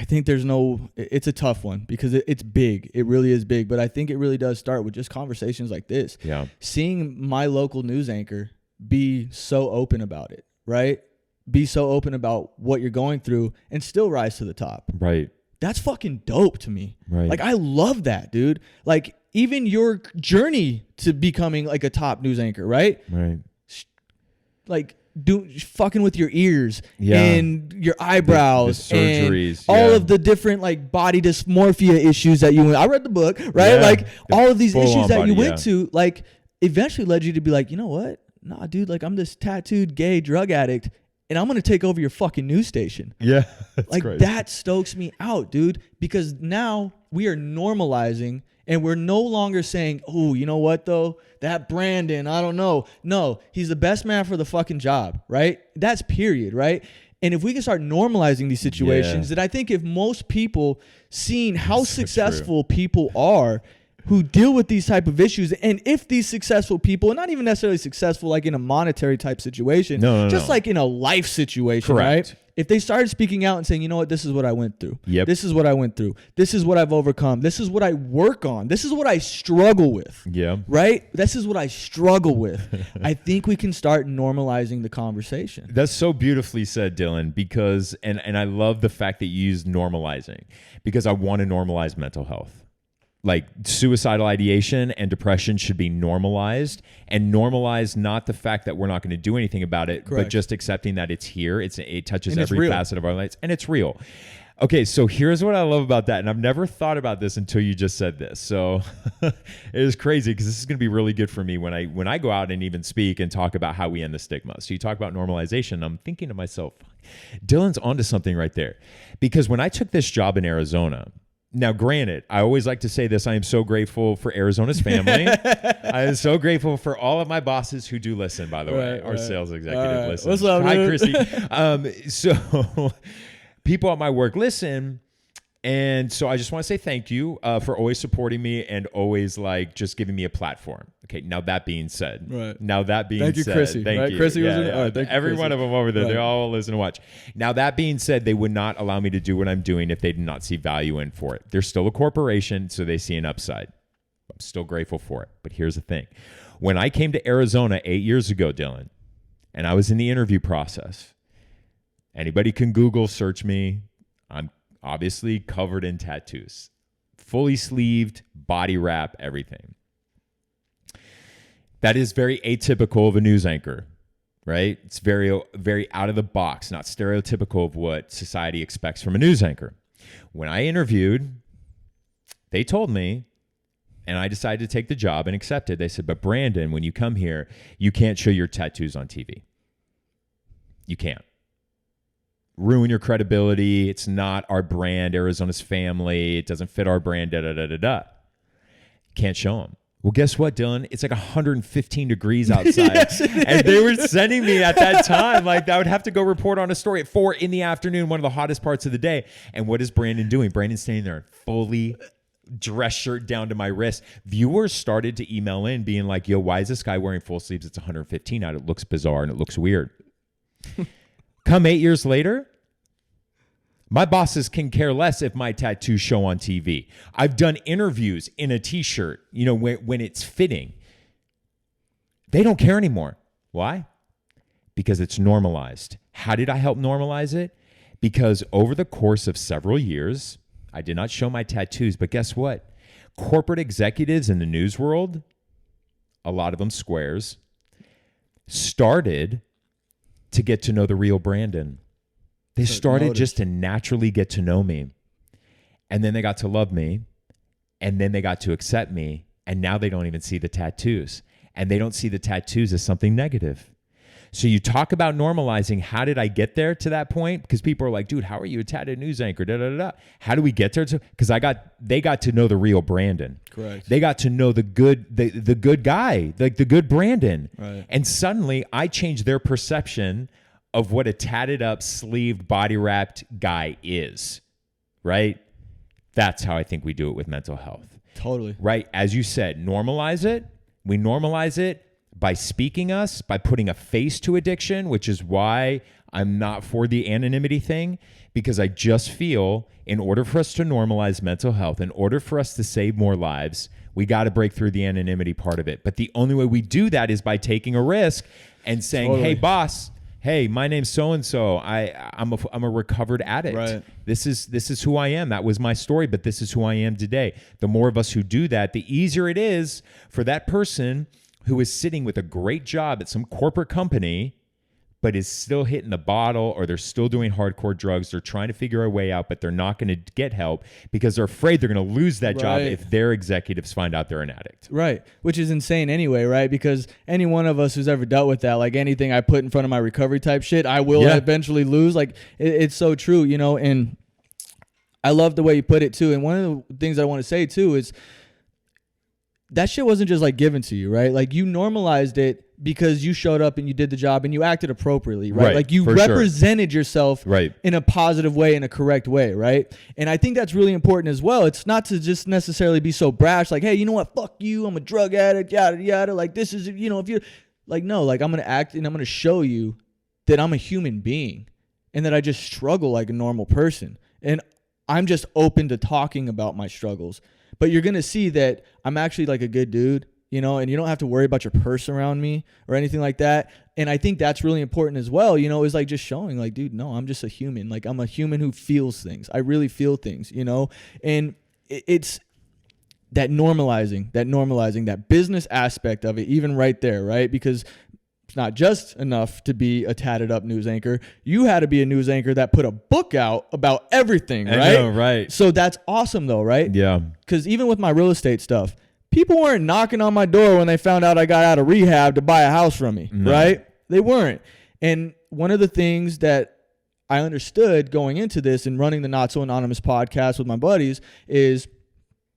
think it's a tough one because it's big. It really is big. But I think it really does start with just conversations like this. Yeah. Seeing my local news anchor be so open about it, right? be so open about what you're going through and still rise to the top. Right. That's fucking dope to me. Right. Like, I love that, dude. Like, even your journey to becoming like a top news anchor, right? Right. Like, fucking with your ears and your eyebrows, the surgeries, and all of the different like body dysmorphia issues that you went. I read the book, right? Like all of these issues that you went to, like eventually led you to be like, you know what? Nah, dude, like I'm this tattooed gay drug addict and I'm going to take over your fucking news station. Yeah. Like crazy. That stokes me out, dude, because now we are normalizing and we're no longer saying, oh, you know what though? That Brandon, I don't know. No, he's the best man for the fucking job, right? That's period, right? And if we can start normalizing these situations, then I think if most people seeing how successful people are who deal with these type of issues, and if these successful people, and not even necessarily successful like in a monetary type situation, just like in a life situation, right? If they started speaking out and saying, you know what, this is what I went through. This is what I went through. This is what I've overcome. This is what I work on. This is what I struggle with. Right? This is what I struggle with. I think we can start normalizing the conversation. That's so beautifully said, Dylan, because, and I love the fact that you use normalizing, because I want to normalize mental health. Like suicidal ideation and depression should be normalized, and normalize not the fact that we're not going to do anything about it, but just accepting that it's here. It touches every facet of our lives, and it's real. Okay, so here's what I love about that, and I've never thought about this until you just said this. So it is crazy because this is going to be really good for me when I go out and even speak and talk about how we end the stigma. So you talk about normalization. I'm thinking to myself, Dylan's onto something right there, because when I took this job in Arizona. Now, granted, I always like to say this. I am so grateful for Arizona's family. I am so grateful for all of my bosses who do listen, by the way. Our sales executive listens. What's up, Hi, dude? Chrissy. So people at my work listen. And so I just want to say thank you for always supporting me and always like just giving me a platform. Okay, now that being said, thank you, Chrissy. Thank you. Chrissy was every one of them over there, they all listen and watch. Now that being said, they would not allow me to do what I'm doing if they did not see value in for it. They're still a corporation, so they see an upside. I'm still grateful for it. But here's the thing. When I came to Arizona 8 years ago, Dylan, and I was in the interview process, anybody can Google search me. I'm obviously covered in tattoos, fully sleeved, body wrap, everything. That is very atypical of a news anchor, right? It's very, very out of the box, not stereotypical of what society expects from a news anchor. When I interviewed, they told me, and I decided to take the job and accept it. They said, but Brandon, when you come here, you can't show your tattoos on TV. You can't. Ruin your credibility. It's not our brand, Arizona's family. It doesn't fit our brand, Can't show them. Well, guess what, Dylan? It's like 115 degrees outside. Yes, and they were sending me at that time, like I would have to go report on a story at 4 p.m, one of the hottest parts of the day. And what is Brandon doing? Brandon's standing there fully dress shirt down to my wrist. Viewers started to email in being like, yo, why is this guy wearing full sleeves? It's 115 out. It looks bizarre and it looks weird. Come 8 years later, my bosses can care less if my tattoos show on TV. I've done interviews in a t-shirt, when it's fitting. They don't care anymore. Why? Because it's normalized. How did I help normalize it? Because over the course of several years, I did not show my tattoos, but guess what? Corporate executives in the news world, a lot of them squares, started to get to know the real Brandon. They started just to naturally get to know me. And then they got to love me. And then they got to accept me. And now they don't even see the tattoos. And they don't see the tattoos as something negative. So you talk about normalizing. How did I get there to that point? Because people are like, dude, how are you a tattooed news anchor? How do we get there? Because they got to know the real Brandon. Correct. They got to know the good guy, like the good Brandon. Right. And suddenly I changed their perception of what a tatted up, sleeved, body wrapped guy is. Right? That's how I think we do it with mental health. Totally. Right? As you said, normalize it. We normalize it by speaking us, by putting a face to addiction, which is why I'm not for the anonymity thing, because I just feel in order for us to normalize mental health, in order for us to save more lives, we got to break through the anonymity part of it. But the only way we do that is by taking a risk and saying, hey, boss, hey, my name's so and so. I'm a recovered addict. Right. This is who I am. That was my story, but this is who I am today. The more of us who do that, the easier it is for that person who is sitting with a great job at some corporate company, but is still hitting the bottle, or they're still doing hardcore drugs. They're trying to figure a way out, but they're not going to get help because they're afraid they're going to lose that job if their executives find out they're an addict. Right. Which is insane anyway, right? Because any one of us who's ever dealt with that, like anything I put in front of my recovery type shit, I will eventually lose. Like it's so true, you know, and I love the way you put it too. And one of the things I want to say too is that shit wasn't just like given to you, right? Like you normalized it because you showed up and you did the job and you acted appropriately, right? Like you represented yourself in a positive way, in a correct way, right? And I think that's really important as well. It's not to just necessarily be so brash, like, hey, you know what? Fuck you. I'm a drug addict, yada, yada. Like this is, you know, if you're like, no, like I'm going to act and I'm going to show you that I'm a human being and that I just struggle like a normal person. And I'm just open to talking about my struggles. But you're going to see that I'm actually like a good dude, you know, and you don't have to worry about your purse around me or anything like that. And I think that's really important as well, you know, is like just showing like, dude, no, I'm just a human. Like I'm a human who feels things. I really feel things, you know, and it's that normalizing, that business aspect of it, even right there, right? Because it's not just enough to be a tatted up news anchor. You had to be a news anchor that put a book out about everything, right? I know, right. So that's awesome though, right? Yeah. Because even with my real estate stuff, people weren't knocking on my door when they found out I got out of rehab to buy a house from me, right? They weren't. And one of the things that I understood going into this and running the Not So Anonymous podcast with my buddies is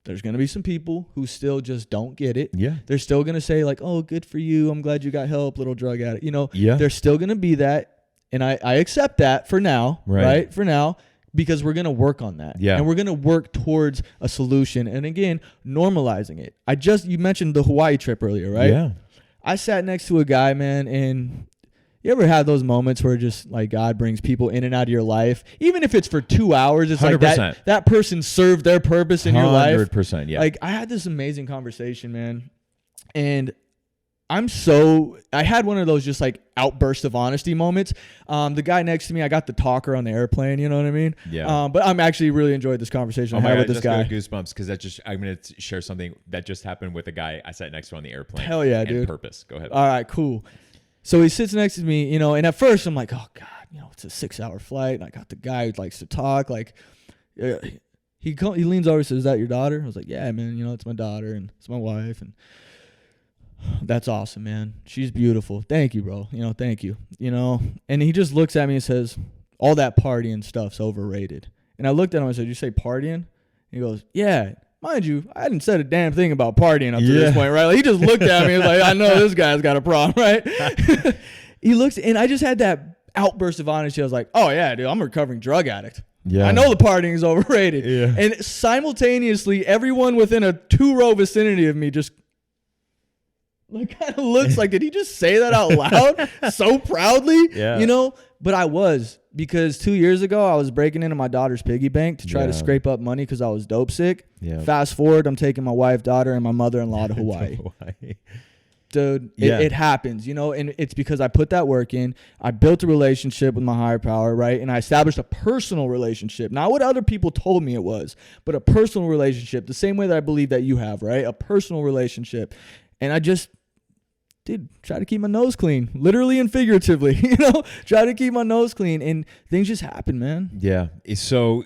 there's going to be some people who still just don't get it. Yeah. They're still going to say like, oh, good for you. I'm glad you got help, little drug addict. You know, they're still going to be that. And I accept that for now, right? For now, because we're going to work on that. Yeah. And we're going to work towards a solution. And again, normalizing it. You mentioned the Hawaii trip earlier, right? Yeah. I sat next to a guy, man, and you ever had those moments where just like God brings people in and out of your life, even if it's for 2 hours, it's 100%. Like that person served their purpose in your life. 100%, yeah. Like I had this amazing conversation, man, and I had one of those just like outburst of honesty moments. The guy next to me, I got the talker on the airplane, you know what I mean? Yeah. But I'm actually really enjoyed this conversation I had with this guy. I just got goosebumps because I'm going to share something that just happened with a guy I sat next to on the airplane. Hell yeah, dude. Purpose. Go ahead. All right, cool. So he sits next to me, you know, and at first I'm like, oh God, you know, it's a 6-hour flight. And I got the guy who likes to talk. Like, he leans over and says, is that your daughter? I was like, yeah, man, you know, it's my daughter and it's my wife. And that's awesome, man. She's beautiful. Thank you, bro. You know, thank you. You know, and he just looks at me and says, all that partying stuff's overrated. And I looked at him and I said, you say partying? And he goes, yeah. Mind you, I hadn't said a damn thing about partying up to this point, right? Like, he just looked at me and was like, I know this guy's got a problem, right? He looks, and I just had that outburst of honesty. I was like, oh, yeah, dude, I'm a recovering drug addict. Yeah. I know the partying is overrated. Yeah. And simultaneously, everyone within a 2-row vicinity of me just like kind of looks like, did he just say that out loud so proudly? Yeah. You know? But I was, because 2 years ago, I was breaking into my daughter's piggy bank to try to scrape up money because I was dope sick. Yeah. Fast forward, I'm taking my wife, daughter, and my mother-in-law to Hawaii. Dude, it happens, you know, and it's because I put that work in. I built a relationship with my higher power, right? And I established a personal relationship. Not what other people told me it was, but a personal relationship, the same way that I believe that you have, right? A personal relationship. And I just... dude, try to keep my nose clean, literally and figuratively, you know, try to keep my nose clean, and things just happen, man. Yeah. So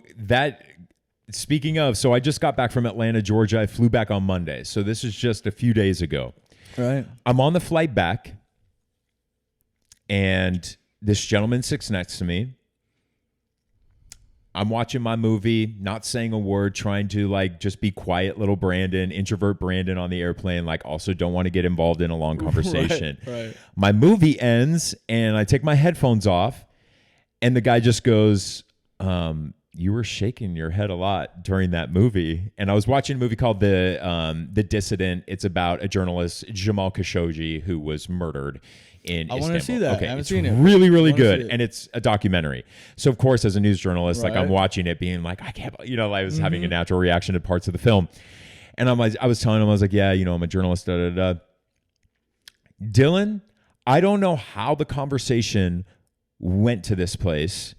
speaking of, I just got back from Atlanta, Georgia. I flew back on Monday. So this is just a few days ago. Right. I'm on the flight back, and this gentleman sits next to me. I'm watching my movie, not saying a word, trying to like just be quiet little Brandon, introvert Brandon on the airplane, like also don't want to get involved in a long conversation. Right. My movie ends and I take my headphones off and the guy just goes, you were shaking your head a lot during that movie. And I was watching a movie called The Dissident. It's about a journalist, Jamal Khashoggi, who was murdered in Istanbul. I want to see that. Okay, I haven't seen it. Really, really good. And it's a documentary. So, of course, as a news journalist, like I'm watching it being like, I can't, you know, I was having a natural reaction to parts of the film. And I was telling him, I was like, yeah, you know, I'm a journalist, Dylan, I don't know how the conversation went to this place,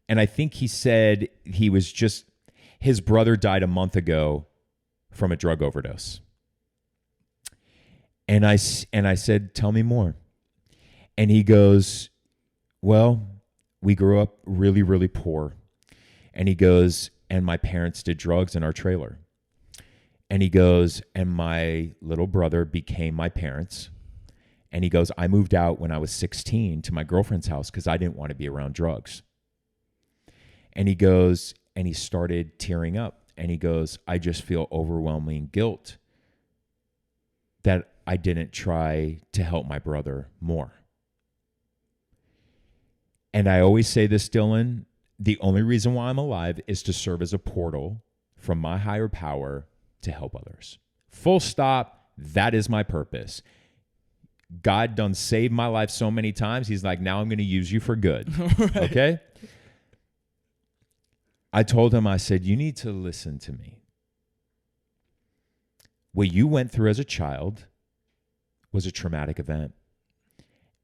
and I think he said his brother died a month ago from a drug overdose. And I said, tell me more. And he goes, well, we grew up really, really poor. And he goes, and my parents did drugs in our trailer. And he goes, and my little brother became my parents. And he goes, I moved out when I was 16 to my girlfriend's house because I didn't want to be around drugs. And he goes, and he started tearing up. And he goes, I just feel overwhelming guilt that I didn't try to help my brother more. And I always say this, Dylan, the only reason why I'm alive is to serve as a portal from my higher power to help others. Full stop. That is my purpose. God done saved my life so many times. He's like, now I'm going to use you for good. Right. Okay? I told him, I said, you need to listen to me. What you went through as a child was a traumatic event.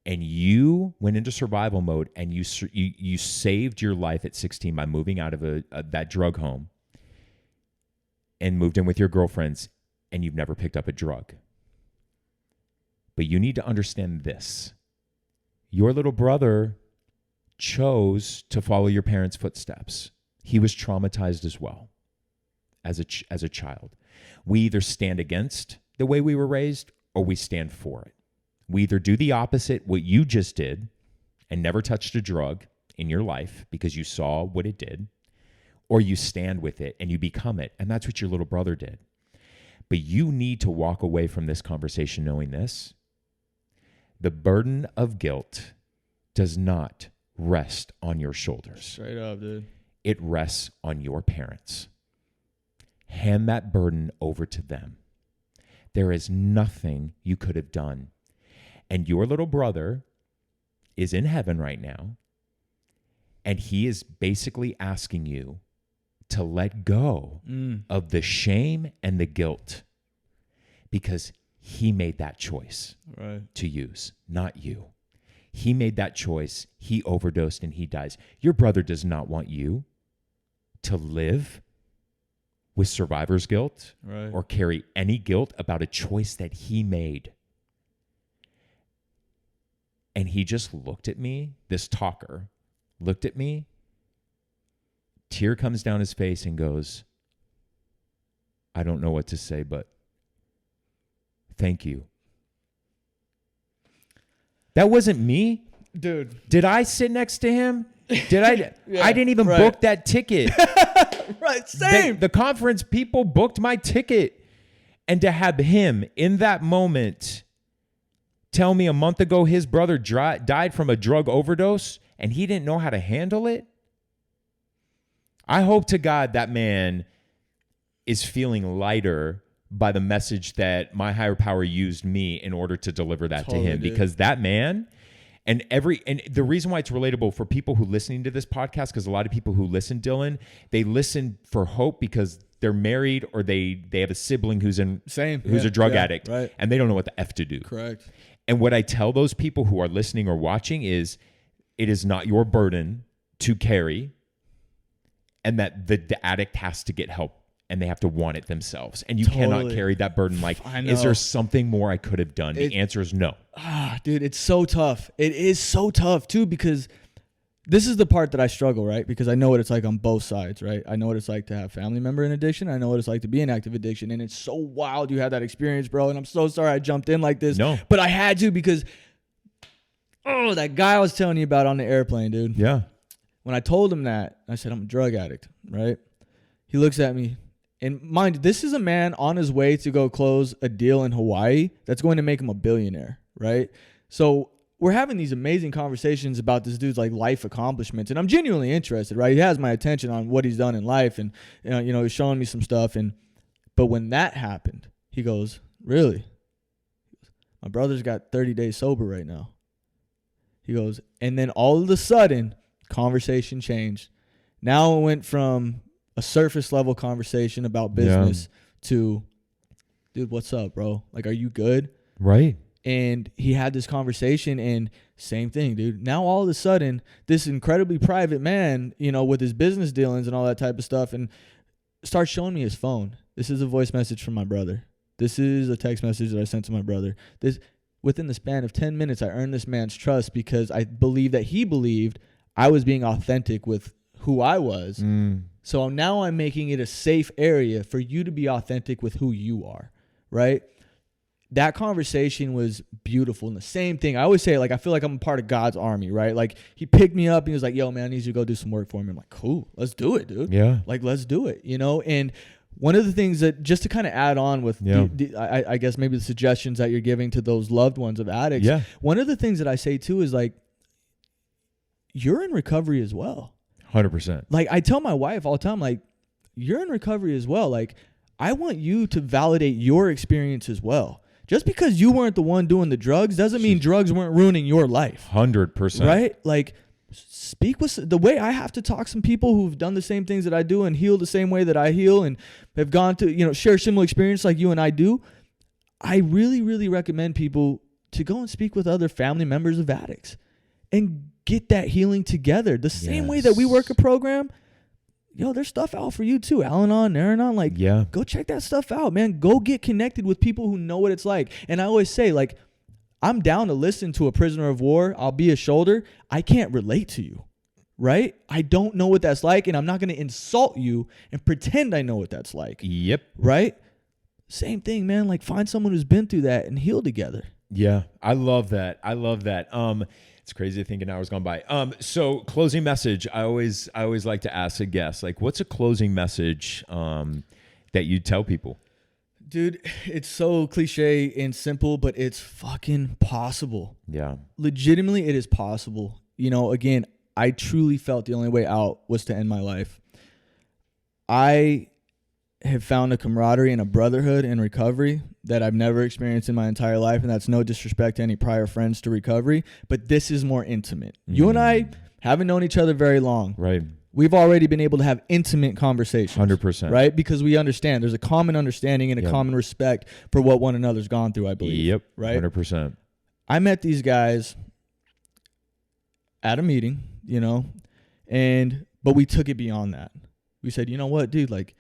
And you went into survival mode, and you saved your life at 16 by moving out of that drug home and moved in with your girlfriends, and you've never picked up a drug. But you need to understand this. Your little brother chose to follow your parents' footsteps. He was traumatized as well as a child. We either stand against the way we were raised or we stand for it. We either do the opposite, what you just did, and never touched a drug in your life because you saw what it did, or you stand with it and you become it. And that's what your little brother did. But you need to walk away from this conversation knowing this. The burden of guilt does not rest on your shoulders. Straight up, dude. It rests on your parents. Hand that burden over to them. There is nothing you could have done. And your little brother is in heaven right now, and he is basically asking you to let go of the shame and the guilt because he made that choice to use, not you. He made that choice. He overdosed and he dies. Your brother does not want you to live with survivor's guilt or carry any guilt about a choice that he made. And he just looked at me, this talker, looked at me, tear comes down his face and goes, I don't know what to say, but thank you. That wasn't me. Dude. Did I sit next to him? Did I? Yeah, I didn't even book that ticket. Right, same. The conference people booked my ticket. And to have him in that moment tell me a month ago his brother died from a drug overdose and he didn't know how to handle it. I hope to God that man is feeling lighter by the message that my higher power used me in order to deliver that to him. Dude. Because that man and the reason why it's relatable for people who listening to this podcast, because a lot of people who listen, Dylan, they listen for hope because they're married or they have a sibling who's a drug addict and they don't know what the F to do. Correct. And what I tell those people who are listening or watching is it is not your burden to carry, and that the addict has to get help and they have to want it themselves. And you cannot carry that burden like, is there something more I could have done? The answer is no. Dude, it's so tough. It is so tough too, because this is the part that I struggle, right? Because I know what it's like on both sides, right? I know what it's like to have family member in addiction. I know what it's like to be in active addiction. And it's so wild you had that experience, bro. And I'm so sorry I jumped in like this. No. But I had to because, that guy I was telling you about on the airplane, dude. Yeah. When I told him that, I said, I'm a drug addict, right? He looks at me. And mind, this is a man on his way to go close a deal in Hawaii that's going to make him a billionaire, right? So we're having these amazing conversations about this dude's like life accomplishments, and I'm genuinely interested, right? He has my attention on what he's done in life, and he's showing me some stuff. But when that happened, he goes, "Really? My brother's got 30 days sober right now." He goes, and then all of a sudden, conversation changed. Now it went from a surface level conversation about business to, dude, what's up, bro? Like, are you good? Right. And he had this conversation, and same thing, dude. Now all of a sudden, this incredibly private man, you know, with his business dealings and all that type of stuff, and starts showing me his phone. This is a voice message from my brother. This is a text message that I sent to my brother. This, within the span of 10 minutes, I earned this man's trust because I believe that he believed I was being authentic with who I was. So now I'm making it a safe area for you to be authentic with who you are, right? That conversation was beautiful. And the same thing, I always say, like, I feel like I'm a part of God's army, right? Like, he picked me up and he was like, yo, man, I need you to go do some work for me. I'm like, cool, let's do it, dude. Yeah. Like, let's do it, you know? And one of the things that, just to kind of add on with, I guess maybe the suggestions that you're giving to those loved ones of addicts, one of the things that I say too is like, you're in recovery as well. 100%. Like, I tell my wife all the time, like, you're in recovery as well. Like, I want you to validate your experience as well. Just because you weren't the one doing the drugs doesn't mean drugs weren't ruining your life. 100%. Right? Like, speak with the way I have to talk to some people who've done the same things that I do and heal the same way that I heal and have gone to, you know, share similar experience like you and I do. I really, really recommend people to go and speak with other family members of addicts and get that healing together. The same way that we work a program, yo, there's stuff out for you too. Al-Anon, Nar-Anon, like, go check that stuff out, man. Go get connected with people who know what it's like. And I always say, like, I'm down to listen to a prisoner of war. I'll be a shoulder. I can't relate to you, right? I don't know what that's like, and I'm not going to insult you and pretend I know what that's like. Yep. Right? Same thing, man. Like, find someone who's been through that and heal together. Yeah, I love that. It's crazy to think an hour's gone by. So closing message, I always like to ask a guest, like, what's a closing message that you tell people? Dude, it's so cliche and simple, but it's fucking possible. Yeah. Legitimately, it is possible. You know, again, I truly felt the only way out was to end my life. I have found a camaraderie and a brotherhood in recovery that I've never experienced in my entire life, and that's no disrespect to any prior friends to recovery, but this is more intimate. You and I haven't known each other very long. Right. We've already been able to have intimate conversations. 100%. Right? Because we understand. There's a common understanding and a common respect for what one another's gone through, I believe. Yep. Right? 100%. I met these guys at a meeting, you know, but we took it beyond that. We said, you know what, dude, like,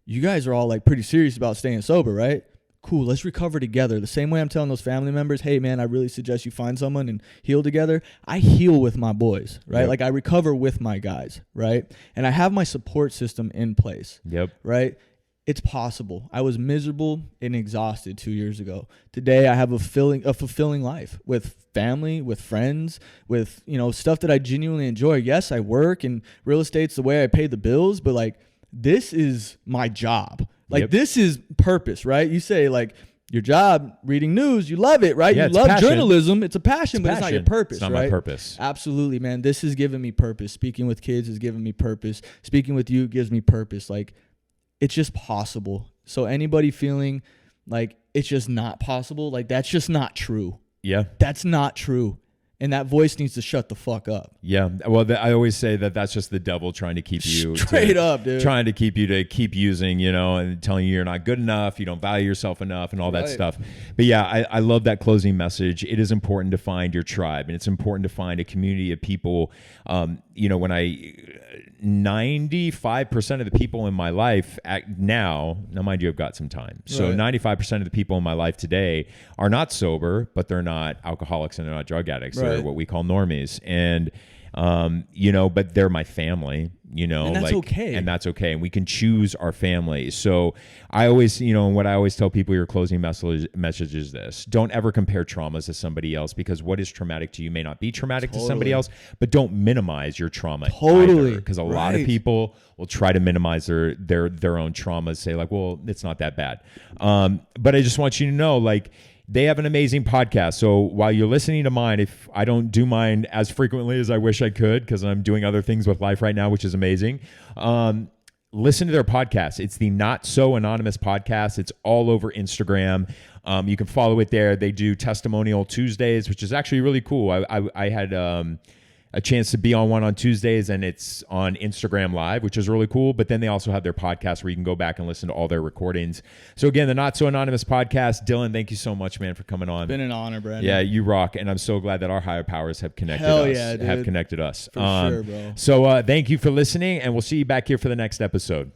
you guys are all like pretty serious about staying sober, right? Cool, let's recover together. The same way I'm telling those family members, hey, man, I really suggest you find someone and heal together. I heal with my boys, right? Yep. Like, I recover with my guys, right? And I have my support system in place, right? It's possible. I was miserable and exhausted 2 years ago. Today, I have a fulfilling life with family, with friends, with, you know, stuff that I genuinely enjoy. Yes, I work, and real estate's the way I pay the bills, but like, this is my job. Like, this is purpose, right? You say, like, your job, reading news, you love it, right? Yeah, you love journalism. It's a passion, but it's not your purpose, It's not right? my purpose. Absolutely, man. This has given me purpose. Speaking with kids has given me purpose. Speaking with you gives me purpose. Like, it's just possible. So anybody feeling like it's just not possible, like, that's just not true. Yeah. That's not true. And that voice needs to shut the fuck up. Yeah. Well, I always say that that's just the devil trying to keep you straight up, dude. Trying to keep you to keep using, you know, and telling you you're not good enough, you don't value yourself enough, and all that stuff. But yeah, I love that closing message. It is important to find your tribe, and it's important to find a community of people. You know, when 95% of the people in my life now, mind you, I've got some time. So 95% of the people in my life today are not sober, but they're not alcoholics and they're not drug addicts. Right. They're what we call normies. And, you know, but they're my family, you know, and that's okay. And that's okay. And we can choose our family. So I always, you know, what I always tell people, your closing message is this: don't ever compare traumas to somebody else, because what is traumatic to you may not be traumatic to somebody else, but don't minimize your trauma. Because a lot of people will try to minimize their own traumas, say like, well, it's not that bad. But I just want you to know, like, they have an amazing podcast. So while you're listening to mine, if I don't do mine as frequently as I wish I could, because I'm doing other things with life right now, which is amazing, listen to their podcast. It's the Not So Anonymous podcast. It's all over Instagram. You can follow it there. They do Testimonial Tuesdays, which is actually really cool. I had a chance to be on one on Tuesdays, and it's on Instagram Live, which is really cool. But then they also have their podcast where you can go back and listen to all their recordings. So again, the Not So Anonymous podcast. Dylan, thank you so much, man, for coming on. It's been an honor, Brandon. Yeah, you rock, and I'm so glad that our higher powers have connected Hell us. yeah, dude. Have connected us. For sure, bro. So thank you for listening, and we'll see you back here for the next episode.